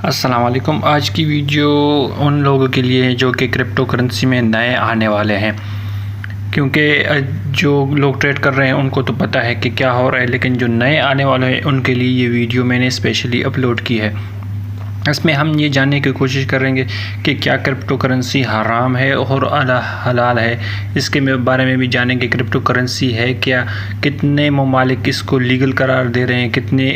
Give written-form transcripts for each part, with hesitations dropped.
السلام علیکم۔ آج کی ویڈیو ان لوگوں کے لیے ہے جو کہ کرپٹو کرنسی میں نئے آنے والے ہیں، کیونکہ جو لوگ ٹریڈ کر رہے ہیں ان کو تو پتہ ہے کہ کیا ہو رہا ہے، لیکن جو نئے آنے والے ہیں ان کے لیے یہ ویڈیو میں نے اسپیشلی اپلوڈ کی ہے۔ اس میں ہم یہ جاننے کی کوشش کریں گے کہ کیا کرپٹو کرنسی حرام ہے اور حلال ہے، اس کے بارے میں بھی جانیں گے۔ کرپٹو کرنسی ہے کیا، کتنے ممالک اس کو لیگل قرار دے رہے ہیں، کتنے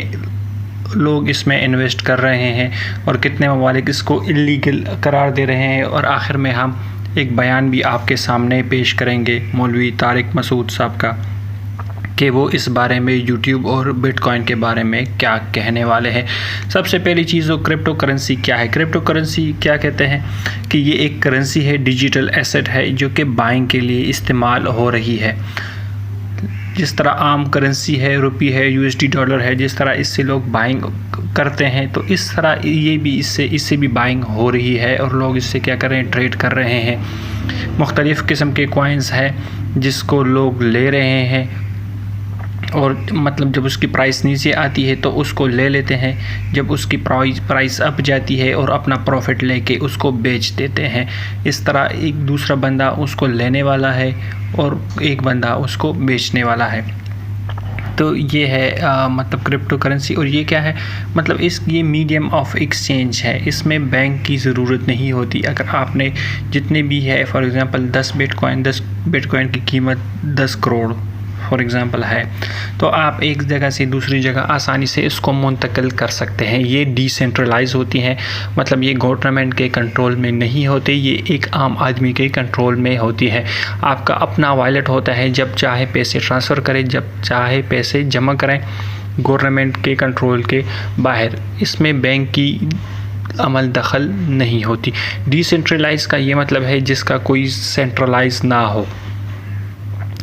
لوگ اس میں انویسٹ کر رہے ہیں اور کتنے ممالک اس کو اللیگل قرار دے رہے ہیں، اور آخر میں ہم ایک بیان بھی آپ کے سامنے پیش کریں گے مولوی طارق مسعود صاحب کا، کہ وہ اس بارے میں یوٹیوب اور بٹ کوائن کے بارے میں کیا کہنے والے ہیں۔ سب سے پہلی چیز وہ کرپٹو کرنسی کیا ہے۔ کرپٹو کرنسی کیا کہتے ہیں کہ یہ ایک کرنسی ہے، ڈیجیٹل ایسٹ ہے، جو کہ بائنگ کے لیے استعمال ہو رہی ہے۔ جس طرح عام کرنسی ہے، روپی ہے، یو ایس ڈی ڈالر ہے، جس طرح اس سے لوگ بائنگ کرتے ہیں، تو اس طرح یہ بھی اس سے بھی بائنگ ہو رہی ہے، اور لوگ اس سے کیا کر رہے ہیں، ٹریڈ کر رہے ہیں۔ مختلف قسم کے کوائنز ہیں جس کو لوگ لے رہے ہیں، اور مطلب جب اس کی پرائس نیچے آتی ہے تو اس کو لے لیتے ہیں، جب اس کی پرائس اپ جاتی ہے اور اپنا پروفٹ لے کے اس کو بیچ دیتے ہیں۔ اس طرح ایک دوسرا بندہ اس کو لینے والا ہے اور ایک بندہ اس کو بیچنے والا ہے۔ تو یہ ہے مطلب کرپٹو کرنسی۔ اور یہ کیا ہے، مطلب یہ میڈیم آف ایکسچینج ہے، اس میں بینک کی ضرورت نہیں ہوتی۔ اگر آپ نے جتنے بھی ہے، فار ایگزامپل 10 بٹ کوائن کی قیمت 10 کروڑ فار ایگزامپل ہے، تو آپ ایک جگہ سے دوسری جگہ آسانی سے اس کو منتقل کر سکتے ہیں۔ یہ ڈی سینٹرلائز ہوتی ہیں، مطلب یہ گورنمنٹ کے کنٹرول میں نہیں ہوتے، یہ ایک عام آدمی کے کنٹرول میں ہوتی ہے۔ آپ کا اپنا والیٹ ہوتا ہے، جب چاہے پیسے ٹرانسفر کریں، جب چاہے پیسے جمع کریں، گورنمنٹ کے کنٹرول کے باہر۔ اس میں بینک کی عمل دخل نہیں ہوتی۔ ڈی سینٹرلائز کا یہ مطلب ہے جس کا کوئی سینٹرلائز نہ ہو،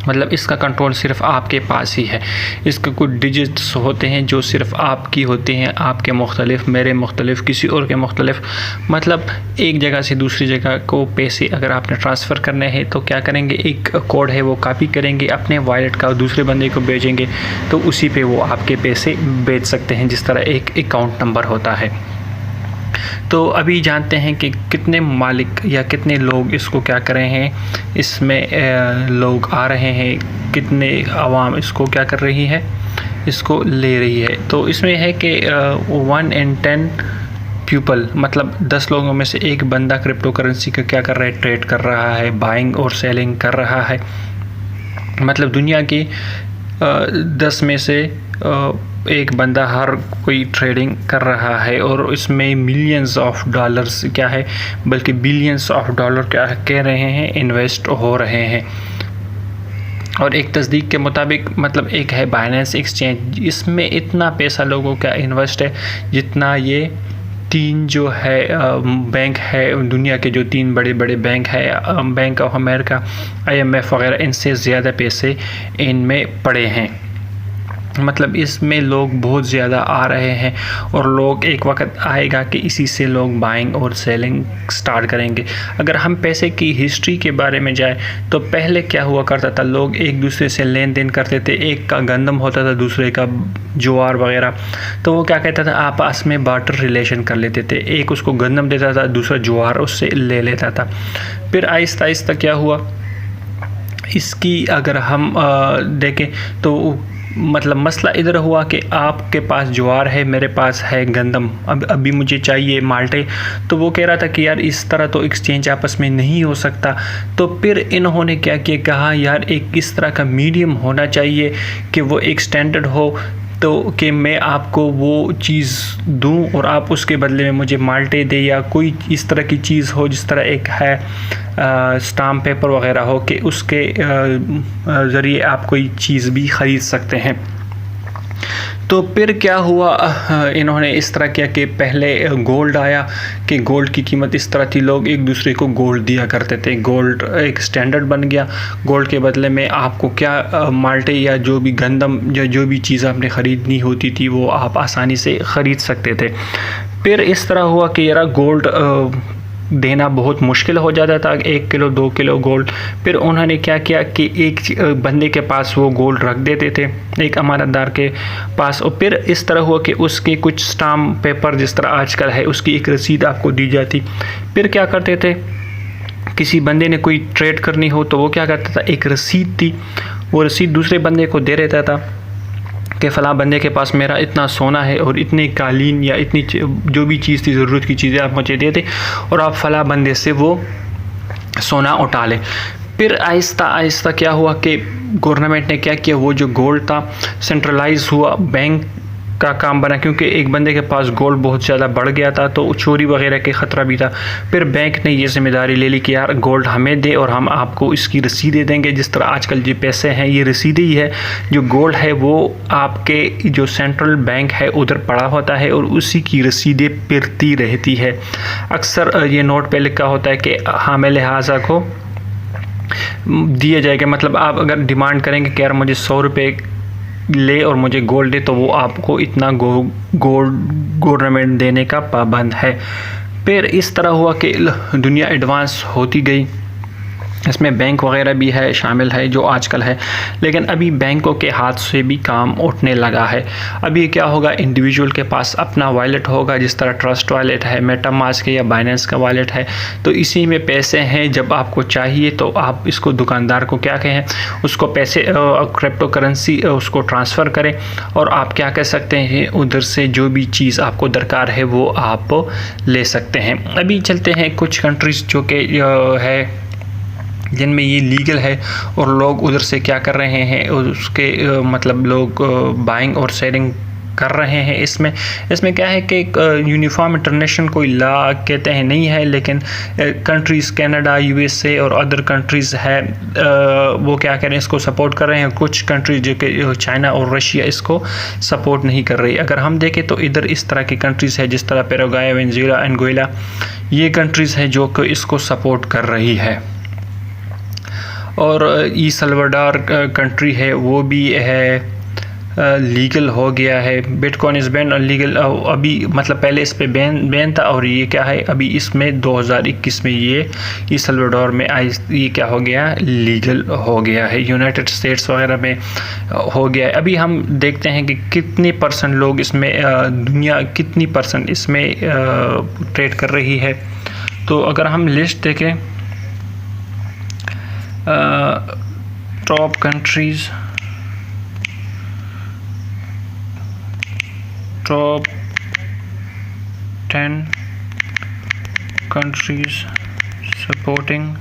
مطلب اس کا کنٹرول صرف آپ کے پاس ہی ہے۔ اس کے کچھ ڈیجٹس ہوتے ہیں جو صرف آپ کی ہوتے ہیں، آپ کے مختلف، میرے مختلف، کسی اور کے مختلف۔ مطلب ایک جگہ سے دوسری جگہ کو پیسے اگر آپ نے ٹرانسفر کرنے ہیں تو کیا کریں گے، ایک کوڈ ہے وہ کاپی کریں گے، اپنے وائلٹ کا دوسرے بندے کو بھیجیں گے، تو اسی پہ وہ آپ کے پیسے بیچ سکتے ہیں، جس طرح ایک اکاؤنٹ نمبر ہوتا ہے۔ تو ابھی جانتے ہیں کہ کتنے ممالک یا کتنے لوگ اس کو کیا کر رہے ہیں، اس میں لوگ آ رہے ہیں، کتنے عوام اس کو کیا کر رہی ہے، اس کو لے رہی ہے۔ تو اس میں ہے کہ 1 in 10 پیپل، مطلب 10 لوگوں میں سے ایک بندہ کرپٹو کرنسی کا کیا کر رہا ہے، ٹریڈ کر رہا ہے، بائنگ اور سیلنگ کر رہا ہے۔ مطلب دنیا کی 10 میں سے ایک بندہ ہر کوئی ٹریڈنگ کر رہا ہے، اور اس میں ملینز آف ڈالرز کیا ہے، بلکہ بلینز آف ڈالر کیا کہہ رہے ہیں، انویسٹ ہو رہے ہیں۔ اور ایک تصدیق کے مطابق مطلب ایک ہے بائننس ایکسچینج، اس میں اتنا پیسہ لوگوں کا انویسٹ ہے جتنا یہ 3 جو ہے بینک ہے دنیا کے، جو 3 بڑے بینک ہے، بینک آف امریکہ، IMF وغیرہ، ان سے زیادہ پیسے ان میں پڑے ہیں۔ مطلب اس میں لوگ بہت زیادہ آ رہے ہیں، اور لوگ ایک وقت آئے گا کہ اسی سے لوگ بائنگ اور سیلنگ سٹارٹ کریں گے۔ اگر ہم پیسے کی ہسٹری کے بارے میں جائیں تو پہلے کیا ہوا کرتا تھا، لوگ ایک دوسرے سے لین دین کرتے تھے، ایک کا گندم ہوتا تھا، دوسرے کا جوار وغیرہ، تو وہ کیا کہتا تھا، آپس میں بارٹر ریلیشن کر لیتے تھے، ایک اس کو گندم دیتا تھا، دوسرا جوار اس سے لے لیتا تھا۔ پھر آہستہ آہستہ کیا ہوا، اس کی اگر ہم دیکھیں تو مطلب مسئلہ ادھر ہوا کہ آپ کے پاس جوار ہے، میرے پاس ہے گندم، ابھی مجھے چاہیے مالٹے، تو وہ کہہ رہا تھا کہ یار اس طرح تو ایکسچینج آپس میں نہیں ہو سکتا۔ تو پھر انہوں نے کیا کہا، یار ایک اس طرح کا میڈیم ہونا چاہیے کہ وہ ایک سٹینڈرڈ ہو، تو کہ میں آپ کو وہ چیز دوں اور آپ اس کے بدلے میں مجھے مالٹے دے، یا کوئی اس طرح کی چیز ہو جس طرح ایک ہے اسٹامپ پیپر وغیرہ ہو، کہ اس کے ذریعے آپ کوئی چیز بھی خرید سکتے ہیں۔ تو پھر کیا ہوا، انہوں نے اس طرح کیا کہ پہلے گولڈ آیا، کہ گولڈ کی قیمت اس طرح تھی، لوگ ایک دوسرے کو گولڈ دیا کرتے تھے، گولڈ ایک سٹینڈرڈ بن گیا، گولڈ کے بدلے میں آپ کو کیا مالٹے یا جو بھی گندم یا جو بھی چیز آپ نے خریدنی ہوتی تھی وہ آپ آسانی سے خرید سکتے تھے۔ پھر اس طرح ہوا کہ یار گولڈ دینا بہت مشکل ہو جاتا تھا، 1 کلو 2 کلو گولڈ. پھر انہوں نے کیا کیا کہ ایک بندے کے پاس وہ گولڈ رکھ دیتے تھے، ایک امانت دار کے پاس، اور پھر اس طرح ہوا کہ اس کے کچھ اسٹامپ پیپر جس طرح آج کل ہے اس کی ایک رسید آپ کو دی جاتی. پھر کیا کرتے تھے، کسی بندے نے کوئی ٹریڈ کرنی ہو تو وہ کیا کرتا تھا، ایک رسید تھی، وہ رسید دوسرے بندے کو دے رہتا تھا کہ فلاں بندے کے پاس میرا اتنا سونا ہے اور اتنے قالین یا اتنی جو بھی چیز تھی، ضرورت کی چیزیں آپ مجھے دے دیں اور آپ فلاں بندے سے وہ سونا اٹھا لیں. پھر آہستہ آہستہ کیا ہوا کہ گورنمنٹ نے کیا کیا، وہ جو گولڈ تھا سینٹرلائز ہوا، بینک کا کام بنا، کیونکہ ایک بندے کے پاس گولڈ بہت زیادہ بڑھ گیا تھا تو چوری وغیرہ کے خطرہ بھی تھا. پھر بینک نے یہ ذمہ داری لے لی کہ یار گولڈ ہمیں دے اور ہم آپ کو اس کی رسیدیں دیں گے. جس طرح آج کل جو پیسے ہیں یہ رسیدیں ہی ہے، جو گولڈ ہے وہ آپ کے جو سینٹرل بینک ہے ادھر پڑا ہوتا ہے اور اسی کی رسیدیں پھرتی رہتی ہے. اکثر یہ نوٹ پہ لکھا ہوتا ہے کہ حامل لہٰذا کو دیا جائے گا، مطلب آپ اگر ڈیمانڈ کریں گے کہ یار مجھے 100 روپے لے اور مجھے گولڈ دے تو وہ آپ کو اتنا گولڈ گورنمنٹ دینے کا پابند ہے. پھر اس طرح ہوا کہ دنیا ایڈوانس ہوتی گئی، اس میں بینک وغیرہ بھی ہے شامل ہے جو آج کل ہے، لیکن ابھی بینکوں کے ہاتھ سے بھی کام اٹھنے لگا ہے. ابھی کیا ہوگا، انڈیویجول کے پاس اپنا والیٹ ہوگا، جس طرح ٹرسٹ والیٹ ہے، میٹا ماسک یا بائننس کا والیٹ ہے، تو اسی میں پیسے ہیں. جب آپ کو چاہیے تو آپ اس کو دکاندار کو کیا کہیں، اس کو پیسے کرپٹو کرنسی اس کو ٹرانسفر کریں اور آپ کیا کہہ سکتے ہیں، ادھر سے جو بھی چیز آپ کو درکار ہے وہ آپ لے سکتے ہیں. ابھی چلتے ہیں کچھ کنٹریز جو کہ ہے جن میں یہ لیگل ہے اور لوگ ادھر سے کیا کر رہے ہیں، اس کے مطلب لوگ بائنگ اور سیلنگ کر رہے ہیں. اس میں کیا ہے کہ یونیفارم انٹرنیشنل کوئی لا کہتے ہیں نہیں ہے، لیکن کنٹریز کینیڈا، USA اور ادر کنٹریز ہے وہ کیا کریں اس کو سپورٹ کر رہے ہیں. کچھ کنٹریز جو کہ چائنا اور رشیا اس کو سپورٹ نہیں کر رہی. اگر ہم دیکھیں تو ادھر اس طرح کی کنٹریز ہے جس طرح پیراگوئے، وینزویلا، انگویلا، یہ کنٹریز ہے جو کہ اس کو سپورٹ کر رہی ہے. اور سلواڈور کنٹری ہے وہ بھی ہے لیگل ہو گیا ہے. But coin is been legal, ابھی مطلب پہلے اس پہ بین تھا اور یہ کیا ہے ابھی اس میں 2021 میں یہ سلواڈور میں یہ کیا ہو گیا، لیگل ہو گیا ہے. یونائٹڈ اسٹیٹس وغیرہ میں ہو گیا ہے. ابھی ہم دیکھتے ہیں کہ کتنے پرسنٹ لوگ اس میں، دنیا کتنی پرسنٹ اس میں ٹریڈ کر رہی ہے. تو اگر ہم لسٹ دیکھیں top countries, top 10 countries supporting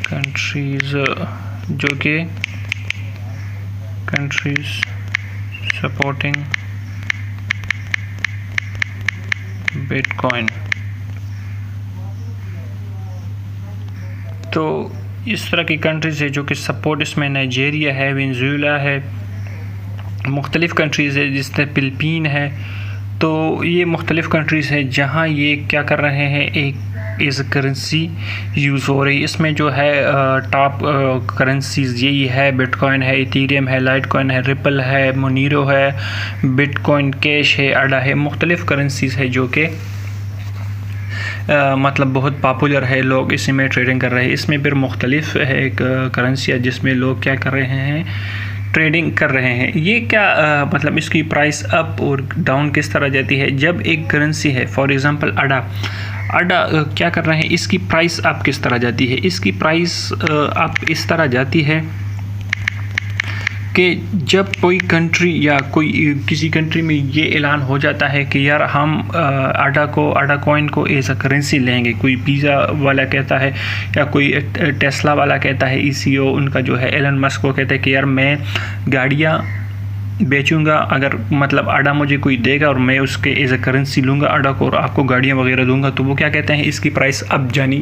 countries, جو کہ کنٹریز سپورٹنگ بٹ کوائن. تو اس طرح کی کنٹریز ہے جو کہ سپورٹ، اس میں نائجیریا ہے، وینزویلا ہے، مختلف کنٹریز ہے جس میں فلپین ہے. تو یہ مختلف کنٹریز ہے جہاں یہ کیا کر رہے ہیں، ایک ایز اے کرنسی یوز ہو رہی. اس میں جو ہے ٹاپ کرنسیز یہی ہے، بٹ کوائن ہے، ایتھیریم ہے، لائٹ کوائن ہے، ریپل ہے، مونیرو ہے، بٹ کوائن کیش ہے، اڈا ہے. مختلف کرنسیز ہے جو کہ مطلب بہت پاپولر ہے، لوگ اسی میں ٹریڈنگ کر رہے ہیں. اس میں پھر مختلف ہے کرنسی ہے جس میں لوگ کیا کر رہے ہیں، ٹریڈنگ کر رہے ہیں. یہ کیا مطلب اس کی پرائس اپ اور ڈاؤن کس طرح جاتی ہے. جب ایک کرنسی ہے فار ایگزامپل اڈا کیا کر رہے ہیں، اس کی پرائس اپ کس طرح جاتی ہے. اس کی پرائس اپ اس طرح جاتی ہے کہ جب کوئی کنٹری یا کسی کنٹری میں یہ اعلان ہو جاتا ہے کہ یار ہم اڈا کوائن کو ایز اے کرنسی لیں گے. کوئی پیزا والا کہتا ہے یا کوئی ٹیسلا والا کہتا ہے، CEO ان کا جو ہے ایلن مسک کو کہتا ہے کہ یار میں گاڑیاں بیچوں گا، اگر مطلب اڈا مجھے کوئی دے گا اور میں اس کے ایز اے کرنسی لوں گا اڈا کو اور آپ کو گاڑیاں وغیرہ دوں گا، تو وہ کیا کہتے ہیں، اس کی پرائس اب جانی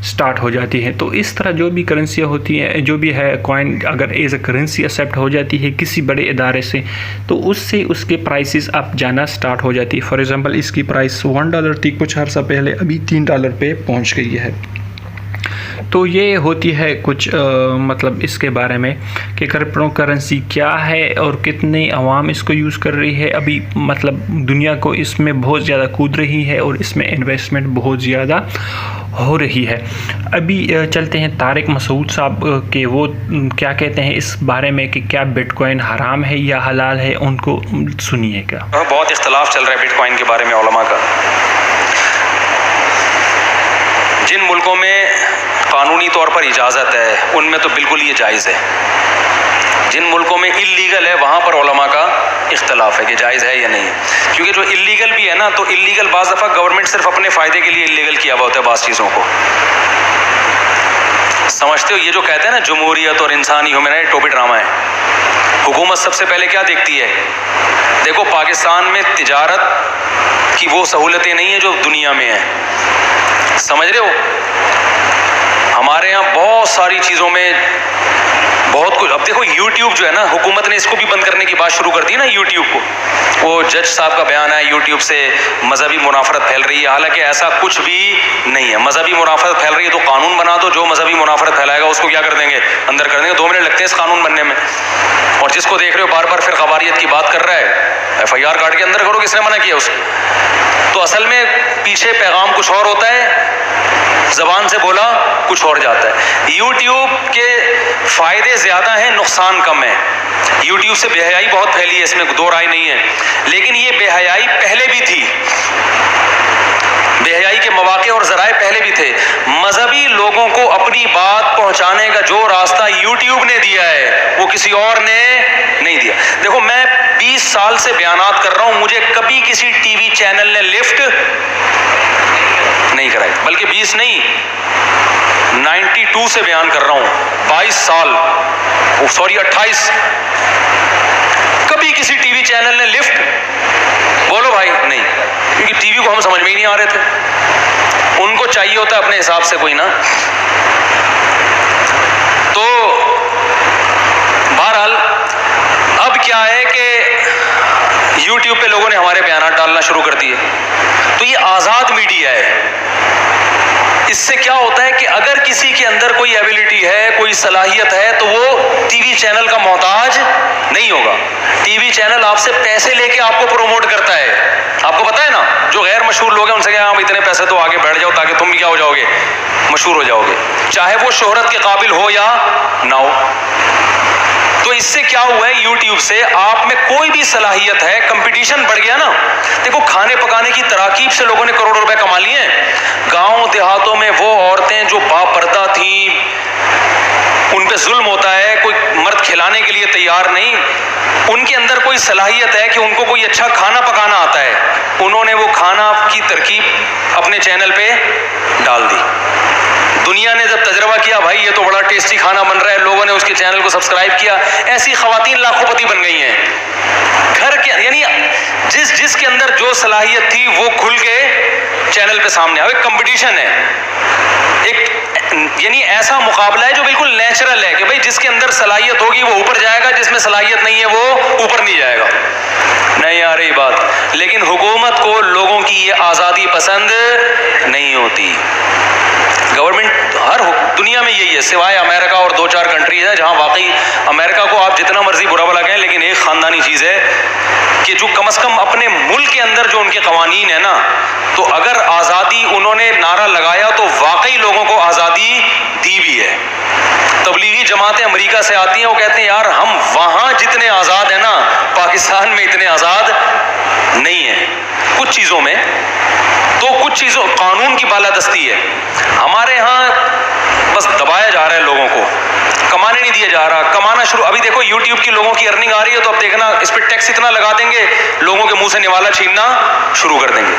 سٹارٹ ہو جاتی ہے. تو اس طرح جو بھی کرنسیاں ہوتی ہیں، جو بھی ہے کوائن اگر ایز اے کرنسی ایکسیپٹ ہو جاتی ہے کسی بڑے ادارے سے، تو اس سے اس کے پرائسز اب جانا سٹارٹ ہو جاتی ہے. فار ایگزامپل اس کی پرائس $1 تھی کچھ عرصہ پہلے، ابھی $3 پہ پہنچ گئی ہے. تو یہ ہوتی ہے کچھ مطلب اس کے بارے میں کہ کرپٹو کرنسی کیا ہے اور کتنے عوام اس کو یوز کر رہی ہے. ابھی مطلب دنیا کو اس میں بہت زیادہ کود رہی ہے اور اس میں انویسٹمنٹ بہت زیادہ ہو رہی ہے. ابھی چلتے ہیں طارق مسعود صاحب کہ وہ کیا کہتے ہیں اس بارے میں کہ کیا بٹ کوائن حرام ہے یا حلال ہے. ان کو سنیے گا. بہت اختلاف چل رہا ہے بٹ کوائن کے بارے میں علماء کا. جن ملکوں میں قانونی طور پر اجازت ہے ان میں تو بالکل یہ جائز ہے. جن ملکوں میں اللیگل ہے وہاں پر علماء کا اختلاف ہے کہ جائز ہے یا نہیں. کیونکہ جو اللیگل بھی ہے نا تو اللیگل بعض دفعہ گورنمنٹ صرف اپنے فائدے کے لیے اللیگل کیا ہوا ہوتا ہے بعض چیزوں کو. سمجھتے ہو یہ جو کہتے ہیں نا جمہوریت اور انسانی ہیومن رائٹ ٹوپی ڈرامہ ہے. حکومت سب سے پہلے کیا دیکھتی ہے؟ دیکھو پاکستان میں تجارت کی وہ سہولتیں نہیں ہیں جو دنیا میں ہیں. سمجھ رہے ہو؟ ہمارے یہاں بہت ساری چیزوں میں بہت کچھ. اب دیکھو یوٹیوب جو ہے نا حکومت نے اس کو بھی بند کرنے کی بات شروع کر دی نا یوٹیوب کو. وہ جج صاحب کا بیان ہے یوٹیوب سے مذہبی منافرت پھیل رہی ہے. حالانکہ ایسا کچھ بھی نہیں ہے. مذہبی منافرت پھیل رہی ہے تو قانون بنا دو. جو مذہبی منافرت پھیلائے گا اس کو کیا کر دیں گے؟ اندر کر دیں گے. 2 منٹ لگتے ہیں اس قانون بننے میں. اور جس کو دیکھ رہے ہو بار بار فرقہ واریت کی بات کر رہا ہے FIR کاٹ کے اندر کرو. کس نے منع کیا اس کو؟ تو اصل میں پیچھے پیغام کچھ اور ہوتا ہے, زبان سے بولا کچھ اور جاتا ہے. یوٹیوب کے فائدے زیادہ ہیں, نقصان کم ہے. یوٹیوب سے بے حیائی بہت پھیلی ہے, اس میں دو رائے نہیں ہے. لیکن یہ بے حیائی پہلے بھی تھی, بے حیائی کے مواقع اور ذرائع پہلے بھی تھے. مذہبی لوگوں کو اپنی بات پہنچانے کا جو راستہ یوٹیوب نے دیا ہے وہ کسی اور نے نہیں دیا. دیکھو میں 20 سال سے بیانات کر رہا ہوں, مجھے کبھی کسی ٹی وی چینل نے لفٹ نہیں کرائی. بلکہ 20 نہیں 92 سے بیان کر رہا ہوں, 22 سال, سوری 28. کبھی کسی ٹی وی چینل نے لفٹ بولو بھائی نہیں, کیونکہ ٹی وی کو ہم سمجھ میں ہی نہیں آ رہے تھے. ان کو چاہیے ہوتا اپنے حساب سے کوئی نا. تو بہرحال اب کیا ہے کہ یوٹیوب پہ لوگوں نے ہمارے بیانات ڈالنا شروع کر دیے. تو یہ آزاد میڈیا ہے. اس سے کیا ہوتا ہے کہ اگر کسی کے اندر کوئی ایبلٹی ہے, کوئی صلاحیت ہے, تو وہ ٹی وی چینل کا محتاج نہیں ہوگا. ٹی وی چینل آپ سے پیسے لے کے آپ کو پروموٹ کرتا ہے. آپ کو پتا ہے نا, جو غیر مشہور لوگ ہیں ان سے کہا ہم اتنے پیسے تو آگے بیٹھ جاؤ تاکہ تم بھی کیا ہو جاؤ گے, مشہور ہو جاؤ گے, چاہے وہ شہرت کے قابل ہو یا نہ ہو. تو اس سے کیا ہوا ہے, یوٹیوب سے آپ میں کوئی بھی صلاحیت ہے, کمپٹیشن بڑھ گیا نا. دیکھو کھانے پکانے کی تراکیب سے لوگوں نے کروڑوں روپے کما لیے ہیں. گاؤں دیہاتوں میں وہ عورتیں جو باپردہ تھیں, ان پہ ظلم ہوتا ہے, کوئی مرد کھلانے کے لیے تیار نہیں, ان کے اندر کوئی صلاحیت ہے کہ ان کو کوئی اچھا کھانا پکانا آتا ہے, انہوں نے وہ کھانا کی ترکیب اپنے چینل پہ ڈال دی. دنیا نے جب تجربہ کیا بھائی یہ تو بڑا ٹیسٹی کھانا بن رہا ہے, لوگوں نے اس کے چینل کو سبسکرائب کیا. ایسی خواتین لاکھوں پتی بن گئی ہیں گھر کے, یعنی جس کے اندر جو صلاحیت تھی وہ کھل کے چینل پہ سامنے آئے. کمپٹیشن ہے ایک, یعنی ایسا مقابلہ ہے جو بالکل نیچرل ہے کہ بھائی جس کے اندر صلاحیت ہوگی وہ اوپر جائے گا, جس میں صلاحیت نہیں ہے وہ اوپر نہیں جائے گا. نہیں آ رہی بات. لیکن حکومت کو لوگوں کی یہ آزادی پسند نہیں ہوتی. گورنمنٹ ہر دنیا میں یہی ہے, سوائے امریکہ اور 2-4 کنٹریز ہیں جہاں واقعی امریکہ کو آپ جتنا مرضی برا بھلا کہیں, لیکن ایک خاندانی چیز ہے کہ جو کم از کم اپنے ملک کے اندر جو ان کے قوانین ہیں نا, تو اگر آزادی انہوں نے نعرہ لگایا تو واقعی لوگوں کو آزادی دی بھی ہے. تبلیغی جماعتیں امریکہ سے آتی ہیں, وہ کہتے ہیں یار ہم وہاں جتنے آزاد ہیں نا پاکستان میں اتنے آزاد نہیں ہیں کچھ چیزوں میں. تو کچھ چیزوں قانون کی بالادستی ہے. ہمارے ہاں بس دبایا جا رہا ہے لوگوں کو, کمانے نہیں دیا جا رہا. کمانا شروع, ابھی دیکھو یوٹیوب کی لوگوں کی ارننگ آ رہی ہے تو اب دیکھنا اس پہ ٹیکس اتنا لگا دیں گے لوگوں کے منہ سے نوالا چھیننا شروع کر دیں گے.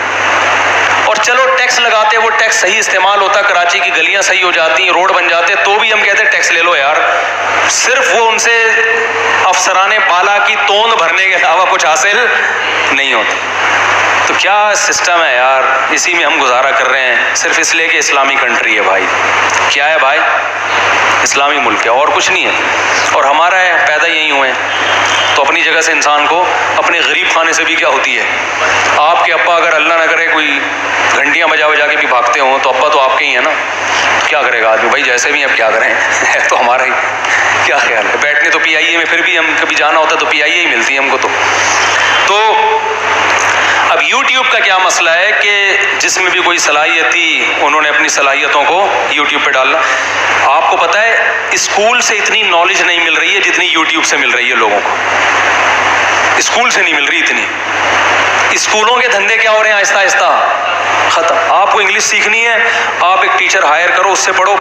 اور چلو ٹیکس لگاتے, وہ ٹیکس صحیح استعمال ہوتا, کراچی کی گلیاں صحیح ہو جاتی, روڈ بن جاتے, تو بھی ہم کہتے ہیں ٹیکس لے لو یار. صرف وہ ان سے افسران بالا کی توند بھرنے کے علاوہ کچھ حاصل نہیں ہوتا. تو کیا سسٹم ہے یار, اسی میں ہم گزارا کر رہے ہیں صرف اس لیے کہ اسلامی کنٹری ہے بھائی. کیا ہے بھائی, اسلامی ملک ہے اور کچھ نہیں ہے. اور ہمارا ہے پیدا یہیں ہوئے ہیں, تو اپنی جگہ سے انسان کو اپنے غریب خانے سے بھی کیا ہوتی ہے. آپ کے ابا اگر اللہ نہ کرے کوئی گھنٹیاں بجا بجا کے بھی بھاگتے ہوں تو ابا تو آپ کے ہی ہیں نا, کیا کرے گا آدمی بھائی, جیسے بھی اب کیا کریں, ہے تو ہمارا ہی. کیا خیال ہے, بیٹھنے تو پی آئی اے میں پھر بھی ہم کبھی جانا ہوتا ہے تو پی آئی اے ہی ملتی ہے ہم کو. تو اب یوٹیوب کا کیا مسئلہ ہے کہ جس میں بھی کوئی صلاحیت تھی انہوں نے اپنی صلاحیتوں کو یوٹیوب پہ ڈالنا. آپ کو پتہ ہے اسکول سے اتنی نالج نہیں مل رہی ہے جتنی یوٹیوب سے مل رہی ہے لوگوں کو. اسکول سے نہیں مل رہی اتنی. اسکولوں کے دھندے کیا ہو رہے ہیں آہستہ آہستہ ختم. آپ کو انگلش سیکھنی ہے, آپ ایک ٹیچر ہائر کرو, اس سے پڑھو.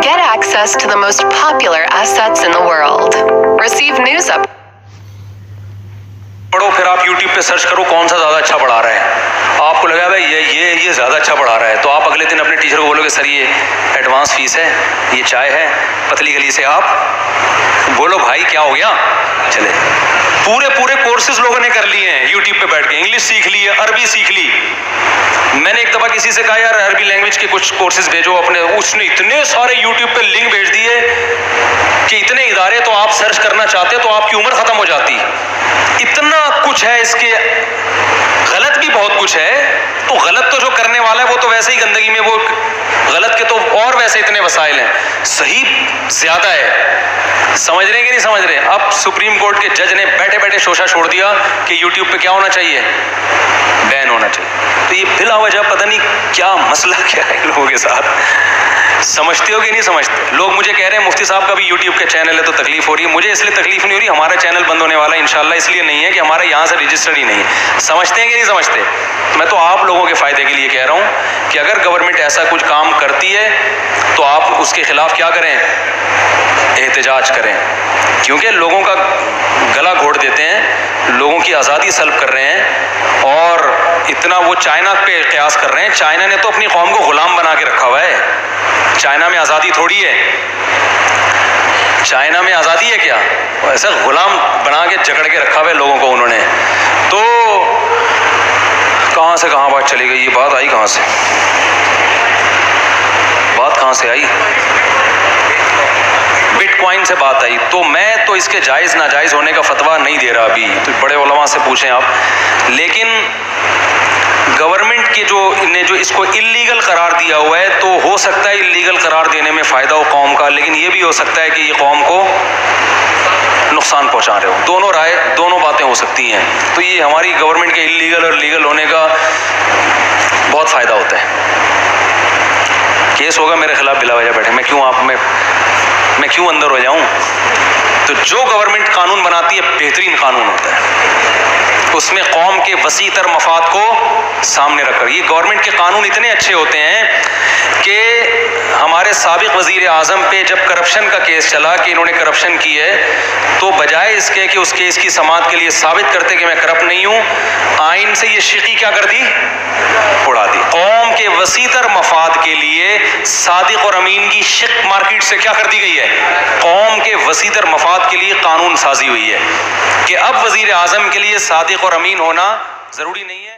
Get access to the most popular assets in the world. Receive news up. پڑھو, پھر آپ یوٹیوب پہ سرچ کرو کون سا زیادہ اچھا پڑھا رہا ہے. آپ کو لگا بھائی یہ زیادہ اچھا پڑھا رہا ہے, تو آپ اگلے دن اپنے ٹیچر کو بولو گے سر یہ ایڈوانس فیس ہے, یہ چائے ہے پتلی گلی سے, آپ بولو بھائی کیا ہو گیا. چلے پورے کورسز لوگوں نے کر لیے ہیں یوٹیوب پہ بیٹھ کے. انگلش سیکھ لی ہے, عربی سیکھ لی. میں نے ایک دفعہ کسی سے کہا یار عربی لینگویج کے کچھ کورسز بھیجو اپنے, اس نے اتنے سارے یوٹیوب پہ لنک بھیج دیے کہ اتنے ادارے تو آپ سرچ کرنا چاہتے تو آپ کی عمر ختم ہو جاتی. اتنا کچھ ہے اس کے, غلط بھی بہت کچھ ہے. تو غلط تو جو کرنے والا ہے وہ تو ویسے ہی گندگی میں, وہ غلط کے تو اور ویسے اتنے وسائل ہیں, صحیح زیادہ ہے. سمجھ رہے ہیں کہ نہیں سمجھ رہے. اب سپریم کورٹ کے جج نے بیٹھے بیٹھے شوشہ چھوڑ دیا کہ یوٹیوب پہ کیا ہونا چاہیے, بین ہونا چاہیے. تو یہ بلا وجہ پتہ نہیں کیا مسئلہ کیا ہے لوگوں کے ساتھ. سمجھتے ہو کہ نہیں سمجھتے. لوگ مجھے کہہ رہے ہیں مفتی صاحب کا بھی یوٹیوب کے چینل ہے تو تکلیف ہو رہی ہے. مجھے اس لیے تکلیف نہیں ہو رہی, ہمارا چینل بند ہونے والا ہے انشاءاللہ, اس لیے نہیں ہے کہ ہمارا یہاں سے رجسٹرڈ ہی نہیں ہے. سمجھتے ہیں کہ نہیں سمجھتے. میں تو آپ لوگوں کے فائدے کے لیے کہہ رہا ہوں کہ اگر گورنمنٹ ایسا کچھ کام کرتی ہے تو آپ اس کے خلاف کیا کریں, احتجاج کریں. کیونکہ لوگوں کا گلا گھوٹ دیتے ہیں, لوگوں کی آزادی سلب کر رہے ہیں, اور اتنا وہ چائنا پہ قیاس کر رہے ہیں. چائنا نے تو اپنی قوم کو غلام بنا کے رکھا ہوا ہے. چائنا میں آزادی تھوڑی ہے, چائنا میں آزادی ہے کیا, ایسا غلام بنا کے جکڑ کے رکھا ہوا ہے لوگوں کو انہوں نے. تو کہاں سے کہاں بات چلی گئی, یہ بات آئی کہاں سے, بات کہاں سے آئی, بٹ کوائن سے بات آئی. تو میں تو اس کے جائز ناجائز ہونے کا فتویٰ نہیں دے رہا ابھی, تو بڑے علماء سے پوچھیں آپ. لیکن گورنمنٹ کے جو اس کو اللیگل قرار دیا ہوا ہے, تو ہو سکتا ہے اللیگل قرار دینے میں فائدہ ہو قوم کا, لیکن یہ بھی ہو سکتا ہے کہ یہ قوم کو نقصان پہنچا رہے ہو. دونوں باتیں ہو سکتی ہیں. تو یہ ہماری گورنمنٹ کے اللیگل اور لیگل ہونے کا بہت فائدہ ہوتا ہے. کیس ہوگا میرے خلاف بلا وجہ بیٹھے, میں کیوں اندر ہو جاؤں. تو جو گورنمنٹ قانون بناتی ہے بہترین قانون ہوتا ہے, اس میں قوم کے وسیع تر مفاد کو سامنے رکھ کر. یہ گورنمنٹ کے قانون اتنے اچھے ہوتے ہیں کہ ہمارے سابق وزیر اعظم پہ جب کرپشن کا کیس چلا کہ انہوں نے کرپشن کی ہے, تو بجائے اس کے کہ اس کیس کی سماعت کے لیے ثابت کرتے کہ میں کرپٹ نہیں ہوں, آئین سے یہ شقی کیا کر دی, اڑا دی. قوم کے وسیع تر مفاد کے لیے صادق اور امین کی شق مارکیٹ سے کیا کر دی گئی ہے, قوم کے وسیع تر مفاد کے لیے قانون سازی ہوئی ہے کہ اب وزیر اعظم کے لیے صادق اور امین ہونا ضروری نہیں ہے.